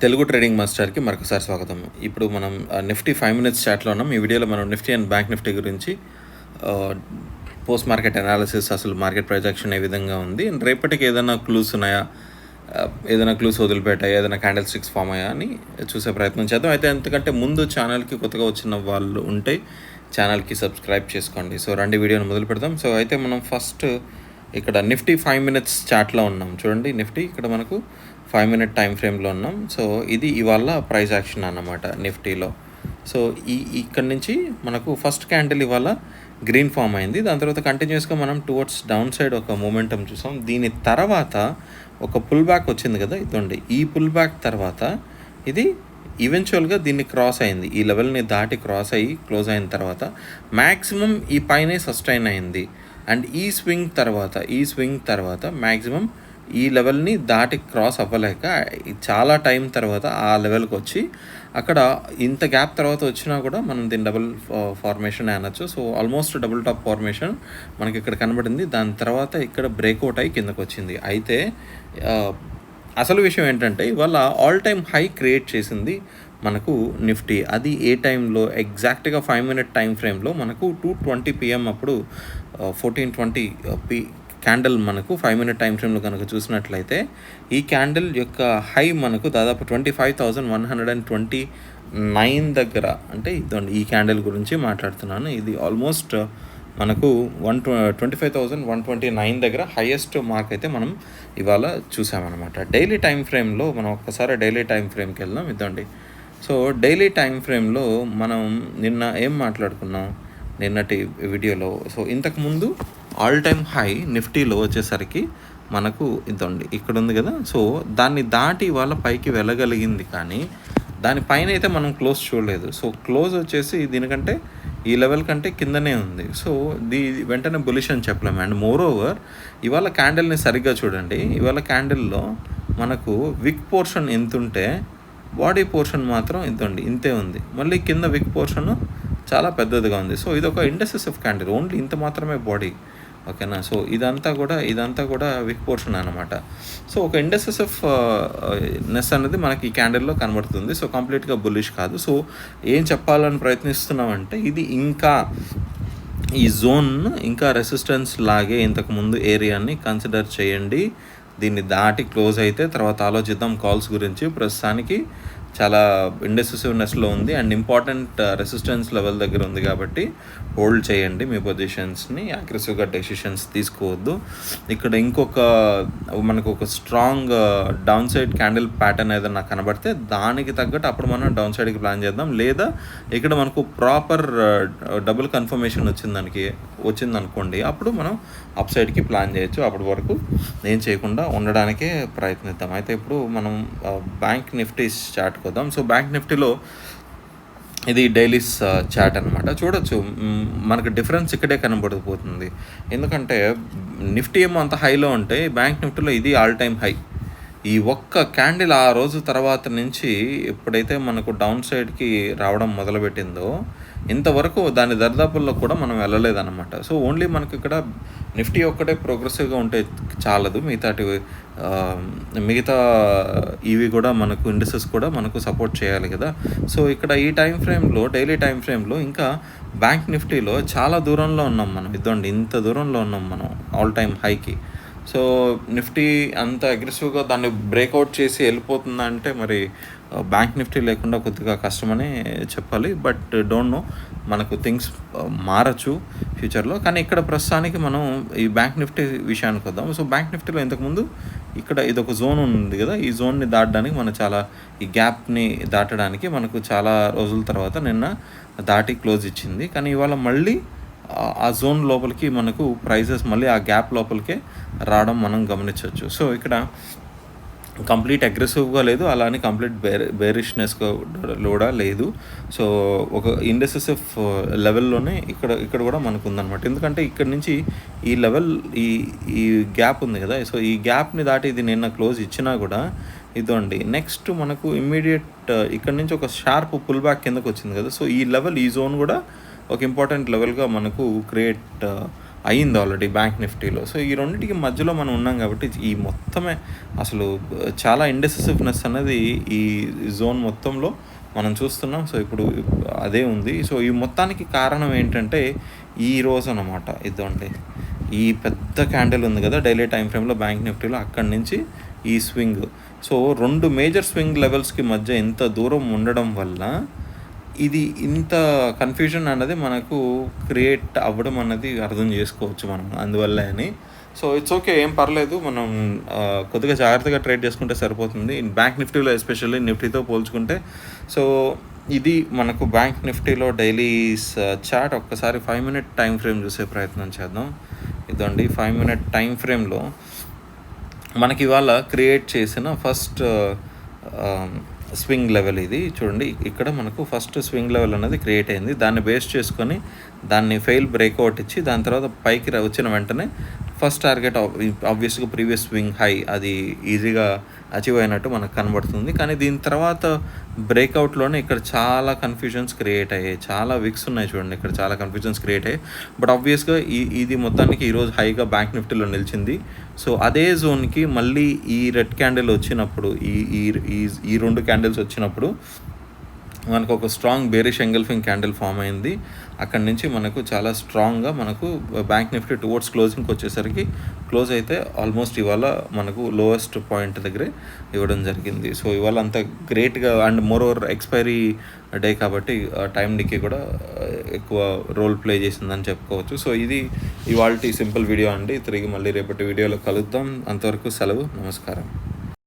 Telugu trading మాస్టర్కి మరొకసారి స్వాగతం. ఇప్పుడు మనం నిఫ్టీ 5 మినిట్స్ చాట్లో ఉన్నాం. ఈ వీడియోలో మనం నిఫ్టీ అండ్ బ్యాంక్ నిఫ్టీ గురించి పోస్ట్ మార్కెట్ అనాలిసిస్, అసలు మార్కెట్ ప్రొజెక్షన్ ఏ విధంగా ఉంది, రేపటికి ఏదైనా క్లూస్ ఉన్నాయా, ఏదైనా క్లూస్ వదిలిపెట్టాయా, ఏదైనా క్యాండిల్ స్టిక్స్ ఫామ్ అయ్యా అని చూసే ప్రయత్నం చేద్దాం. అయితే ఎందుకంటే ముందు ఛానల్కి కొత్తగా వచ్చిన వాళ్ళు ఉంటే ఛానల్కి సబ్స్క్రైబ్ చేసుకోండి. సో రండి వీడియోని మొదలు పెడదాం. సో అయితే మనం ఫస్ట్ ఇక్కడ నిఫ్టీ 5 మినిట్స్ చాట్లో ఉన్నాం. చూడండి, నిఫ్టీ ఇక్కడ మనకు 5 మినిట్ టైం ఫ్రేమ్లో ఉన్నాం. సో ఇది ఇవాళ ప్రైస్ యాక్షన్ అన్నమాట నిఫ్టీలో. సో ఇక్కడ నుంచి మనకు ఫస్ట్ క్యాండిల్ ఇవాళ గ్రీన్ ఫామ్ అయింది. దాని తర్వాత కంటిన్యూస్గా మనం టువర్డ్స్ డౌన్ సైడ్ ఒక మూమెంటం చూసాం. దీని తర్వాత ఒక పుల్ బ్యాక్ వచ్చింది కదా, ఇదండి. ఈ పుల్ బ్యాక్ తర్వాత ఇది ఈవెన్చువల్గా దీన్ని క్రాస్ అయింది. ఈ లెవెల్ని దాటి క్రాస్ అయ్యి క్లోజ్ అయిన తర్వాత మ్యాక్సిమం ఈ పైనే సస్టైన్ అయింది. అండ్ ఈ స్వింగ్ తర్వాత మ్యాక్సిమం ఈ లెవెల్ని దాటి క్రాస్ అవ్వలేక చాలా టైం తర్వాత ఆ లెవెల్కి వచ్చి అక్కడ ఇంత గ్యాప్ తర్వాత వచ్చినా కూడా మనం దీన్ని డబుల్ ఫార్మేషన్ అనొచ్చు. So almost double tap formation మనకి ఇక్కడ కనబడింది. దాని తర్వాత ఇక్కడ బ్రేక్అవుట్ అయ్యి కిందకు వచ్చింది. అయితే అసలు విషయం ఏంటంటే ఇవాళ ఆల్ టైమ్ హై క్రియేట్ చేసింది మనకు నిఫ్టీ. అది ఏ టైంలో ఎగ్జాక్ట్గా 5 మినిట్ టైం ఫ్రేమ్లో మనకు 2:20 PM అప్పుడు 14:20 క్యాండిల్ మనకు 5 మినిట్ టైం ఫ్రేమ్లో కనుక చూసినట్లయితే ఈ క్యాండిల్ యొక్క హై మనకు దాదాపు 25,129 దగ్గర, అంటే ఇదండి ఈ క్యాండిల్ గురించి మాట్లాడుతున్నాను. ఇది ఆల్మోస్ట్ మనకు 25,129 దగ్గర హైయెస్ట్ మార్క్ అయితే మనం ఇవాళ చూసామన్నమాట. డైలీ టైం ఫ్రేమ్లో మనం ఒక్కసారి డైలీ టైం ఫ్రేమ్కి వెళ్దాం. ఇదండి. సో డైలీ టైం ఫ్రేమ్లో మనం నిన్న ఏం మాట్లాడుకున్నాం నిన్నటి వీడియోలో. సో ఇంతకుముందు ఆల్ టైమ్ హై నిఫ్టీలో వచ్చేసరికి మనకు ఇదండి ఇక్కడ ఉంది కదా. సో దాన్ని దాటి వాళ్ళ పైకి వెళ్ళగలిగింది, కానీ దానిపైన అయితే మనం క్లోజ్ చూడలేదు. సో క్లోజ్ వచ్చేసి దీనికంటే ఈ లెవెల్ కంటే కిందనే ఉంది. సో వెంటనే బులిష్ అని చెప్పలేము. అండ్ మోర్ ఓవర్ ఇవాళ క్యాండిల్ని సరిగ్గా చూడండి. ఇవాళ క్యాండిల్లో మనకు విక్ పోర్షన్ ఎంత ఉంటే బాడీ పోర్షన్ మాత్రం ఇంతే ఉంది. మళ్ళీ కింద విక్ పోర్షన్ చాలా పెద్దదిగా ఉంది. సో ఇది ఒక ఇండెసిసివ్ క్యాండిల్, ఓన్లీ ఇంత మాత్రమే బాడీ, ఓకేనా. సో ఇదంతా కూడా విక్ పోర్షన్ అనమాట. సో ఒక ఇండెసిసివ్ నెస్ అనేది మనకి ఈ క్యాండిల్లో కనబడుతుంది. సో కంప్లీట్గా బుల్లిష్ కాదు. సో ఏం చెప్పాలని ప్రయత్నిస్తున్నామంటే ఇది ఇంకా ఈ జోన్ ఇంకా రెసిస్టెన్స్ లాగే ఇంతకుముందు ఏరియాని కన్సిడర్ చేయండి. దీన్ని దాటి క్లోజ్ అయితే తర్వాత ఆలోచిద్దాం కాల్స్ గురించి. ప్రస్తుతానికి చాలా ఇండెసిసివ్నెస్లో ఉంది అండ్ ఇంపార్టెంట్ రెసిస్టెన్స్ లెవెల్ దగ్గర ఉంది కాబట్టి హోల్డ్ చేయండి మీ పొజిషన్స్ని. అగ్రెసివ్గా డెసిషన్స్ తీసుకోవద్దు. ఇక్కడ మనకు ఒక strong down side candle pattern ఏదైనా కనబడితే దానికి తగ్గట్టు అప్పుడు మనం డౌన్ సైడ్కి ప్లాన్ చేద్దాం. లేదా ఇక్కడ మనకు ప్రాపర్ డబుల్ కన్ఫర్మేషన్ వచ్చిందనుకోండి, అప్పుడు మనం అప్ సైడ్కి ప్లాన్ చేయొచ్చు. అప్పటి వరకు ఏం చేయకుండా ఉండడానికే ప్రయత్నిద్దాం. అయితే ఇప్పుడు మనం బ్యాంక్ నిఫ్టీ చార్ట్కి వద్దాం. సో బ్యాంక్ నిఫ్టీలో ఇది డైలీస్ చార్ట్ అనమాట. చూడొచ్చు మనకు డిఫరెన్స్ ఇక్కడే కనబడిపోతుంది. ఎందుకంటే నిఫ్టీ ఏమో అంత హైలో ఉంటే బ్యాంక్ నిఫ్టీలో ఇది ఆల్ టైమ్ హై. ఈ ఒక్క క్యాండిల్ ఆ రోజు తర్వాత నుంచి ఎప్పుడైతే మనకు డౌన్ సైడ్కి రావడం మొదలుపెట్టిందో ఇంతవరకు దాని దరిదాపుల్లో కూడా మనం వెళ్ళలేదన్నమాట. సో ఓన్లీ మనకు ఇక్కడ నిఫ్టీ ఒక్కటే ప్రోగ్రెసివ్గా ఉంటే చాలదు, మిగతా ఇవి కూడా మనకు ఇండెసెస్ కూడా మనకు సపోర్ట్ చేయాలి కదా. సో ఇక్కడ ఈ టైం ఫ్రేమ్లో, డైలీ టైం ఫ్రేమ్లో ఇంకా బ్యాంక్ నిఫ్టీలో చాలా దూరంలో ఉన్నాం మనం. ఇదండి, ఇంత దూరంలో ఉన్నాం మనం ఆల్ టైమ్ హైకి. సో నిఫ్టీ అంత అగ్రెసివ్గా దాన్ని బ్రేక్అవుట్ చేసి వెళ్ళిపోతుందా అంటే మరి బ్యాంక్ నిఫ్టీ లేకుండా కొద్దిగా కష్టమని చెప్పాలి. బట్ డోంట్ నో, మనకు థింగ్స్ మారచ్చు ఫ్యూచర్లో. కానీ ఇక్కడ ప్రస్తుతానికి మనం ఈ బ్యాంక్ నిఫ్టీ విషయానికి వద్దాం. సో బ్యాంక్ నిఫ్టీలో ఇంతకుముందు ఇక్కడ ఇదొక జోన్ ఉంది కదా, ఈ జోన్ని దాటడానికి ఈ గ్యాప్ని దాటడానికి మనకు చాలా రోజుల తర్వాత నిన్న దాటి క్లోజ్ ఇచ్చింది. కానీ ఇవాళ మళ్ళీ ఆ జోన్ లోపలికి మనకు ప్రైజెస్ మళ్ళీ ఆ గ్యాప్ లోపలికే రావడం మనం గమనించవచ్చు. సో ఇక్కడ కంప్లీట్ అగ్రెసివ్గా లేదు, అలానే కంప్లీట్ బేరిష్నెస్ కూడా లేదు. సో ఒక ఇండెసిసివ్ లెవెల్లోనే ఇక్కడ కూడా మనకు ఉందన్నమాట. ఎందుకంటే ఇక్కడ నుంచి ఈ లెవెల్ ఈ గ్యాప్ ఉంది కదా. సో ఈ గ్యాప్ని దాటి ఇది నిన్న క్లోజ్ ఇచ్చినా కూడా ఇదండి నెక్స్ట్ మనకు ఇమ్మీడియట్ ఇక్కడ నుంచి ఒక షార్ప్ పుల్ బ్యాక్ కిందకు వచ్చింది కదా. సో ఈ జోన్ కూడా ఒక ఇంపార్టెంట్ లెవెల్గా మనకు క్రియేట్ అయింది ఆల్రెడీ బ్యాంక్ నిఫ్టీలో. సో ఈ రెండిటికి మధ్యలో మనం ఉన్నాం కాబట్టి ఈ మొత్తమే అసలు చాలా ఇండెసిసివ్నెస్ అనేది ఈ జోన్ మొత్తంలో మనం చూస్తున్నాం. సో ఇప్పుడు అదే ఉంది. సో ఈ మొత్తానికి కారణం ఏంటంటే ఈ రోజు అనమాట. ఇదండి ఈ పెద్ద క్యాండిల్ ఉంది కదా డైలీ టైం ఫ్రేమ్లో బ్యాంక్ నిఫ్టీలో, అక్కడి నుంచి ఈ స్వింగ్. సో 2 మేజర్ స్వింగ్ లెవెల్స్కి మధ్య ఇంత దూరం ఉండడం వల్ల ఇది ఇంత కన్ఫ్యూజన్ అన్నది మనకు క్రియేట్ అవ్వడం అన్నది అర్థం చేసుకోవచ్చు మనం అందువల్లే అని. సో ఇట్స్ ఓకే, ఏం పర్లేదు, మనం కొద్దిగా జాగ్రత్తగా ట్రేడ్ చేసుకుంటే సరిపోతుంది బ్యాంక్ నిఫ్టీలో, ఎస్పెషల్లీ నిఫ్టీతో పోల్చుకుంటే. సో ఇది మనకు బ్యాంక్ నిఫ్టీలో డైలీ చార్ట్. ఒక్కసారి 5 మినిట్ టైం ఫ్రేమ్ చూసే ప్రయత్నం చేద్దాం. ఇదండి 5 మినిట్ టైం ఫ్రేమ్లో మనకి ఇవాళ క్రియేట్ చేసిన ఫస్ట్ స్వింగ్ లెవెల్ ఇది. చూడండి ఇక్కడ మనకు ఫస్ట్ స్వింగ్ లెవెల్ అనేది క్రియేట్ అయింది. దాన్ని బేస్ చేసుకొని దాన్ని ఫెయిల్ బ్రేక్అవుట్ ఇచ్చి దాని తర్వాత పైకి వచ్చిన వెంటనే ఫస్ట్ టార్గెట్ ఆబ్వియస్గా ప్రీవియస్ స్వింగ్ హై అది ఈజీగా అచీవ్ అయినట్టు మనకు కనబడుతుంది. కానీ దీని తర్వాత బ్రేక్అవుట్లోనే ఇక్కడ చాలా కన్ఫ్యూజన్స్ క్రియేట్ అయ్యాయి. చాలా విక్స్ ఉన్నాయి చూడండి, ఇక్కడ చాలా కన్ఫ్యూజన్స్ క్రియేట్ అయ్యాయి. బట్ ఆబ్వియస్గా ఇది మొత్తానికి ఈరోజు హైగా బ్యాంక్ నిఫ్టీలో నిలిచింది. సో అదే జోన్కి మళ్ళీ ఈ రెడ్ క్యాండిల్ వచ్చినప్పుడు, ఈ 2 క్యాండిల్స్ వచ్చినప్పుడు మనకు ఒక strong bearish engulfing candle form అయింది. అక్కడి నుంచి మనకు చాలా స్ట్రాంగ్గా మనకు బ్యాంక్ నిఫ్టీ టువర్డ్స్ క్లోజింగ్కి వచ్చేసరికి క్లోజ్ అయితే ఆల్మోస్ట్ ఇవాళ మనకు లోయెస్ట్ పాయింట్ దగ్గరే ఇవ్వడం జరిగింది. సో ఇవాళ అంత గ్రేట్గా and moreover expiry day కాబట్టి టైం డికే కూడా ఎక్కువ రోల్ ప్లే చేసిందని చెప్పుకోవచ్చు. సో ఇది ఇవాల్టి సింపుల్ వీడియో అండి. తిరిగి మళ్ళీ రేపటి వీడియోలో కలుద్దాం. అంతవరకు సెలవు, నమస్కారం.